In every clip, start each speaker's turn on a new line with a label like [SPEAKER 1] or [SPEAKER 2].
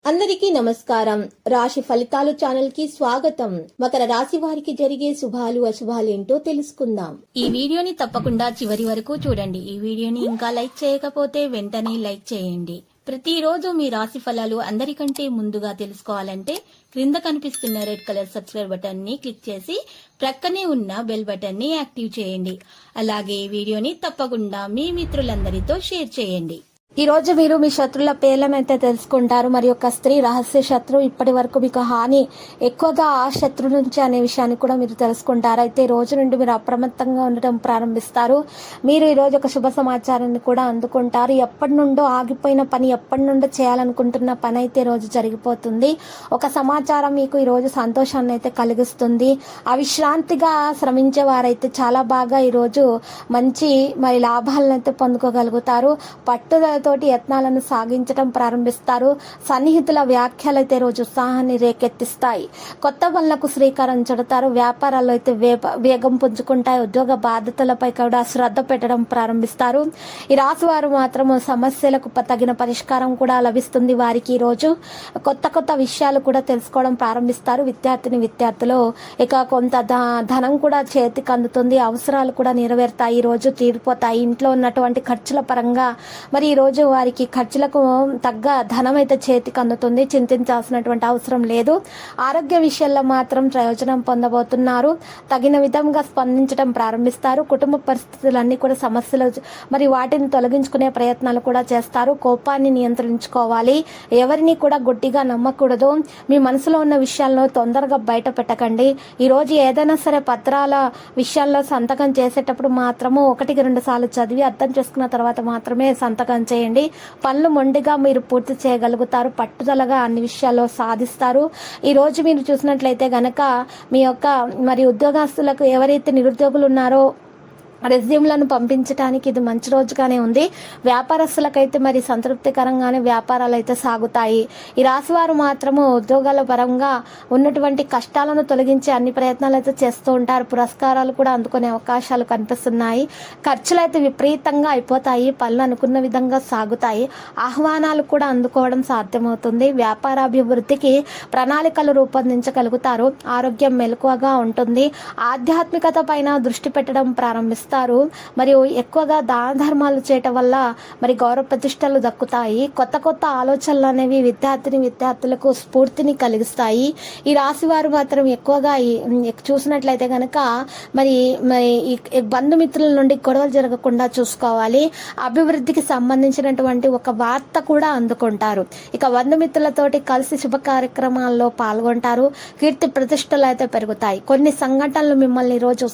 [SPEAKER 1] అందరికీ నమస్కారం. రాశి ఫలితాలు ఛానల్ కి స్వాగతం. మకర రాశి వారికి జరిగే శుభాలు అశుభాలు ఏంటో తెలుసుకుందాం.
[SPEAKER 2] ఈ వీడియోని తప్పకుండా చివరి వరకు చూడండి. ఈ వీడియోని ఇంకా లైక్ చేయకపోతే వెంటనే లైక్ చేయండి. ప్రతిరోజు మీ రాశి ఫలాలు అందరికంటే ముందుగా తెలుసుకోవాలంటే క్రింద కనిపిస్తున్న రెడ్ కలర్ సబ్స్క్రైబ్ బటన్ ని క్లిక్ చేసి ప్రక్కనే ఉన్న బెల్ బటన్ ని యాక్టివ్ చేయండి. అలాగే ఈ వీడియోని తప్పకుండా మీ మిత్రులందరితో షేర్ చేయండి.
[SPEAKER 3] ఈ రోజు మీరు మీ శత్రుల పేర్లను అయితే తెలుసుకుంటారు. మరి ఒక స్త్రీ రహస్య శత్రు ఇప్పటి వరకు మీకు హాని ఎక్కువగా ఆ శత్రు నుంచి అనే విషయాన్ని కూడా మీరు తెలుసుకుంటారు. అయితే రోజు నుండి మీరు అప్రమత్తంగా ఉండటం ప్రారంభిస్తారు. మీరు ఈ రోజు ఒక శుభ సమాచారాన్ని కూడా అందుకుంటారు. ఎప్పటి నుండో ఆగిపోయిన పని, ఎప్పటి నుండో చేయాలనుకుంటున్న పని అయితే రోజు జరిగిపోతుంది. ఒక సమాచారం మీకు ఈ రోజు సంతోషాన్ని అయితే కలిగిస్తుంది. అవిశ్రాంతిగా శ్రమించే వారైతే చాలా బాగా ఈ రోజు మంచి లాభాలను అయితే పొందుకోగలుగుతారు. పట్టుదల తోటి యత్నాలను సాగించడం ప్రారంభిస్తారు. సన్నిహితుల వ్యాఖ్యలైతే రోజు ఉత్సాహాన్ని రేకెత్తిస్తాయి. కొత్త పనులకు శ్రీకారం చుడతారు. వ్యాపారాల్లో అయితే వేగం పుంజుకుంటాయి. ఉద్యోగ బాధ్యతలపై కూడా శ్రద్ధ పెట్టడం ప్రారంభిస్తారు. ఈ రాశి వారు మాత్రం సమస్యలకు తగిన పరిష్కారం కూడా లభిస్తుంది. వారికి ఈ రోజు కొత్త విషయాలు కూడా తెలుసుకోవడం ప్రారంభిస్తారు. విద్యార్థులు ఇక కొంత ధనం కూడా చేతికి అందుతుంది. అవసరాలు కూడా నెరవేరుతాయి. ఈ రోజు తీరిపోతాయి. ఇంట్లో ఉన్నటువంటి ఖర్చుల పరంగా మరి ఈ రోజు వారికి ఖర్చులకు తగ్గ ధనం అయితే చేతికి అందుతుంది. చింతించాల్సినటువంటి అవసరం లేదు. ఆరోగ్య విషయాల్లో మాత్రం ప్రయోజనం పొందబోతున్నారు. తగిన విధంగా స్పందించడం ప్రారంభిస్తారు. కుటుంబ పరిస్థితులన్నీ కూడా సమస్యలు మరి వాటిని తొలగించుకునే ప్రయత్నాలు కూడా చేస్తారు. కోపాన్ని నియంత్రించుకోవాలి. ఎవరిని కూడా గట్టిగా నమ్మకూడదు. మీ మనసులో ఉన్న విషయాలను తొందరగా బయట పెట్టకండి. ఈ రోజు ఏదైనా సరే పత్రాల విషయాల్లో సంతకం చేసేటప్పుడు మాత్రము 1-2 సార్లు చదివి అర్థం చేసుకున్న తర్వాత మాత్రమే సంతకం చేయండి. పనులు మొండిగా మీరు పూర్తి చేయగలుగుతారు. పట్టుదలగా అన్ని విషయాల్లో సాధిస్తారు. ఈ రోజు మీరు చూసినట్లయితే గనక మీ యొక్క మరి ఉద్యోగస్తులకు ఎవరైతే నిరుద్యోగులు ఉన్నారో రెజ్యూమ్లను పంపించడానికి ఇది మంచి రోజుగానే ఉంది. వ్యాపారస్తులకైతే మరి సంతృప్తికరంగానే వ్యాపారాలు అయితే సాగుతాయి. ఈ రాశివారు మాత్రము ఉద్యోగాల పరంగా ఉన్నటువంటి కష్టాలను తొలగించే అన్ని ప్రయత్నాలు అయితే చేస్తూ ఉంటారు. పురస్కారాలు కూడా అందుకునే అవకాశాలు కనిపిస్తున్నాయి. ఖర్చులు అయితే విపరీతంగా అయిపోతాయి. పనులు అనుకున్న విధంగా సాగుతాయి. ఆహ్వానాలు కూడా అందుకోవడం సాధ్యమవుతుంది. వ్యాపారాభివృద్ధికి ప్రణాళికలు రూపొందించగలుగుతారు. ఆరోగ్యం మెలకువగా ఉంటుంది. ఆధ్యాత్మికత పైన దృష్టి పెట్టడం ప్రారంభిస్తారు. మరియు ఎక్కువగా దాన ధర్మాలు చేయటం వల్ల మరి గౌరవ ప్రతిష్టలు దక్కుతాయి. కొత్త ఆలోచనలు అనేవి విద్యార్థులకు స్ఫూర్తిని కలిగిస్తాయి. ఈ రాశి వారు మాత్రం ఎక్కువగా చూసినట్లయితే కనుక మరి బంధుమిత్రుల నుండి గొడవలు జరగకుండా చూసుకోవాలి. అభివృద్ధికి సంబంధించినటువంటి ఒక వార్త కూడా అందుకుంటారు. ఇక బంధుమిత్రులతోటి కలిసి శుభ కార్యక్రమాల్లో పాల్గొంటారు. కీర్తి ప్రతిష్టలు అయితే పెరుగుతాయి. కొన్ని సంఘటనలు మిమ్మల్ని రోజు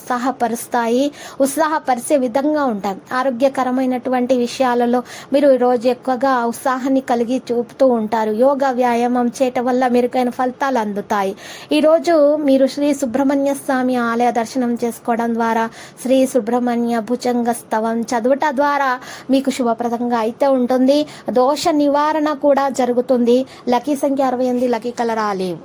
[SPEAKER 3] ఉత్సాహపరిచే విధంగా ఉంటాయి. ఆరోగ్యకరమైనటువంటి విషయాలలో మీరు ఈరోజు ఎక్కువగా ఉత్సాహాన్ని కలిగి చూపుతూ ఉంటారు. యోగా వ్యాయామం చేయటం వల్ల మెరుగైన ఫలితాలు అందుతాయి. ఈరోజు మీరు శ్రీ సుబ్రహ్మణ్య స్వామి ఆలయ దర్శనం చేసుకోవడం ద్వారా శ్రీ సుబ్రహ్మణ్య భుజంగ స్తవం చదువుట ద్వారా మీకు శుభప్రదంగా అయితే ఉంటుంది. దోష నివారణ కూడా జరుగుతుంది. లక్కీ సంఖ్య 68, లక్కీ కలర్ ఆలివ్.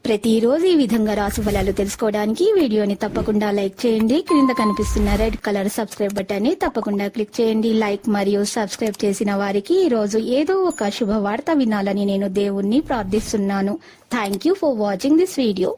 [SPEAKER 2] ప్రతిరోజు ఈ విధంగా రాశి ఫలాలు తెలుసుకోవడానికి వీడియోని తప్పకుండా లైక్ చేయండి. క్రింద కనిపిస్తున్న రెడ్ కలర్ సబ్స్క్రైబ్ బటన్ ని తప్పకుండా క్లిక్ చేయండి. లైక్ మరియు సబ్స్క్రైబ్ చేసిన వారికి ఈ రోజు ఏదో ఒక శుభవార్త వినాలని నేను దేవుణ్ణి ప్రార్థిస్తున్నాను. Thank you for watching this video.